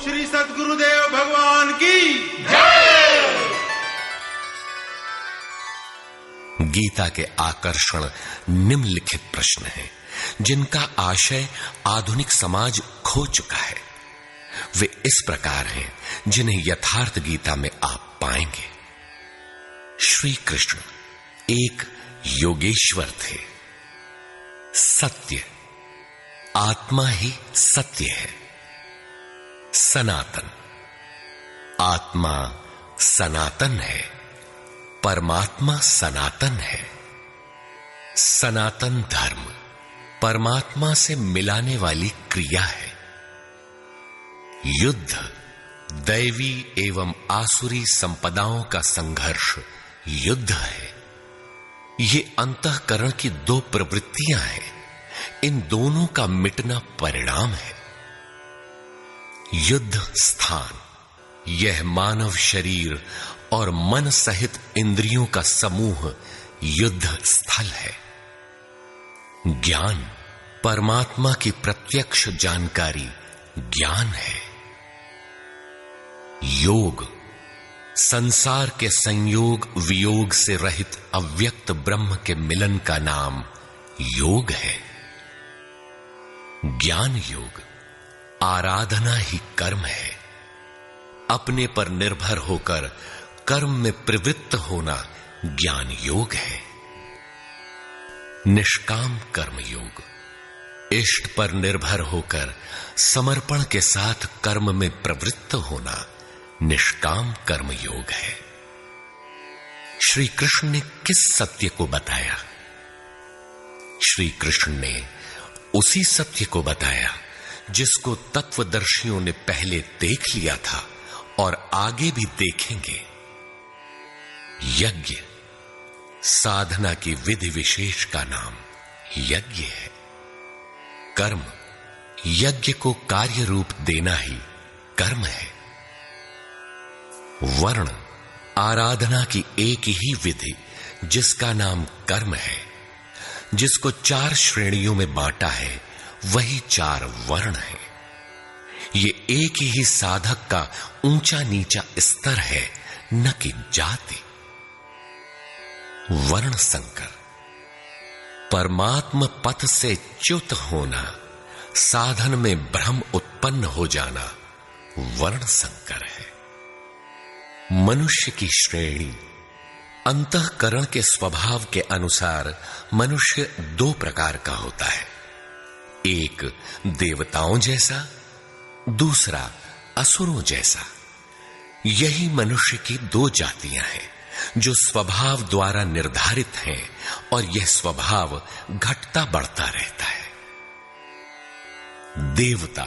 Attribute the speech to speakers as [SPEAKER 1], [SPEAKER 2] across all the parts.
[SPEAKER 1] श्री सद्गुरुदेव भगवान की जय।
[SPEAKER 2] गीता के आकर्षण निम्नलिखित प्रश्न हैं, जिनका आशय आधुनिक समाज खो चुका है। वे इस प्रकार हैं जिन्हें यथार्थ गीता में आप पाएंगे। श्री कृष्ण एक योगेश्वर थे। सत्य, आत्मा ही सत्य है। सनातन, आत्मा सनातन है, परमात्मा सनातन है। सनातन धर्म परमात्मा से मिलाने वाली क्रिया है। युद्ध दैवी एवं आसुरी संपदाओं का संघर्ष युद्ध है। ये अंतःकरण की दो प्रवृत्तियां हैं। इन दोनों का मिटना परिणाम है। युद्ध स्थान, यह मानव शरीर और मन सहित इंद्रियों का समूह युद्ध स्थल है। ज्ञान, परमात्मा की प्रत्यक्ष जानकारी ज्ञान है। योग, संसार के संयोग वियोग से रहित अव्यक्त ब्रह्म के मिलन का नाम योग है। ज्ञान योग, आराधना ही कर्म है। अपने पर निर्भर होकर कर्म में प्रवृत्त होना ज्ञान योग है। निष्काम कर्म योग, इष्ट पर निर्भर होकर समर्पण के साथ कर्म में प्रवृत्त होना निष्काम कर्म योग है। श्री कृष्ण ने किस सत्य को बताया? श्री कृष्ण ने उसी सत्य को बताया जिसको तत्वदर्शियों ने पहले देख लिया था और आगे भी देखेंगे। यज्ञ, साधना की विधि विशेष का नाम यज्ञ है। कर्म, यज्ञ को कार्य रूप देना ही कर्म है। वर्ण, आराधना की एक ही विधि जिसका नाम कर्म है। जिसको 4 श्रेणियों में बांटा है वही 4 वर्ण है। ये एक ही साधक का ऊंचा नीचा स्तर है, न कि जाति। वर्ण संकर, परमात्म पथ से च्युत होना, साधन में भ्रम उत्पन्न हो जाना वर्ण संकर है। मनुष्य की श्रेणी, अंतःकरण के स्वभाव के अनुसार मनुष्य 2 प्रकार का होता है। एक देवताओं जैसा, दूसरा असुरों जैसा। यही मनुष्य की 2 जातियां हैं जो स्वभाव द्वारा निर्धारित हैं, और यह स्वभाव घटता बढ़ता रहता है। देवता,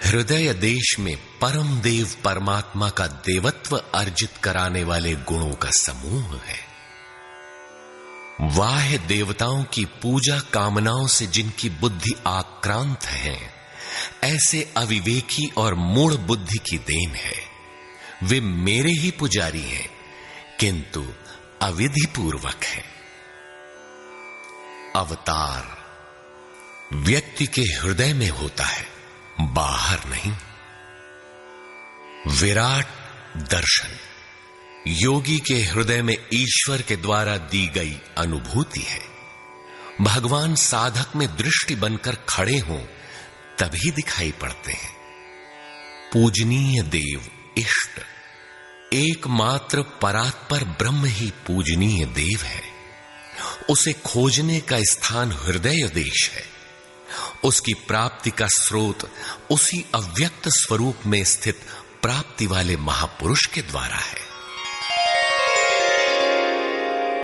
[SPEAKER 2] हृदय देश में परम देव परमात्मा का देवत्व अर्जित कराने वाले गुणों का समूह है। बाह्य देवताओं की पूजा कामनाओं से जिनकी बुद्धि आक्रांत है, ऐसे अविवेकी और मूढ़ बुद्धि की देन है। वे मेरे ही पुजारी हैं, किंतु अविधि पूर्वक है। अवतार व्यक्ति के हृदय में होता है, बाहर नहीं। विराट दर्शन योगी के हृदय में ईश्वर के द्वारा दी गई अनुभूति है। भगवान साधक में दृष्टि बनकर खड़े हों तभी दिखाई पड़ते हैं। पूजनीय देव इष्ट, एकमात्र परात्पर ब्रह्म ही पूजनीय देव है। उसे खोजने का स्थान हृदय देश है। उसकी प्राप्ति का स्रोत उसी अव्यक्त स्वरूप में स्थित प्राप्ति वाले महापुरुष के द्वारा है।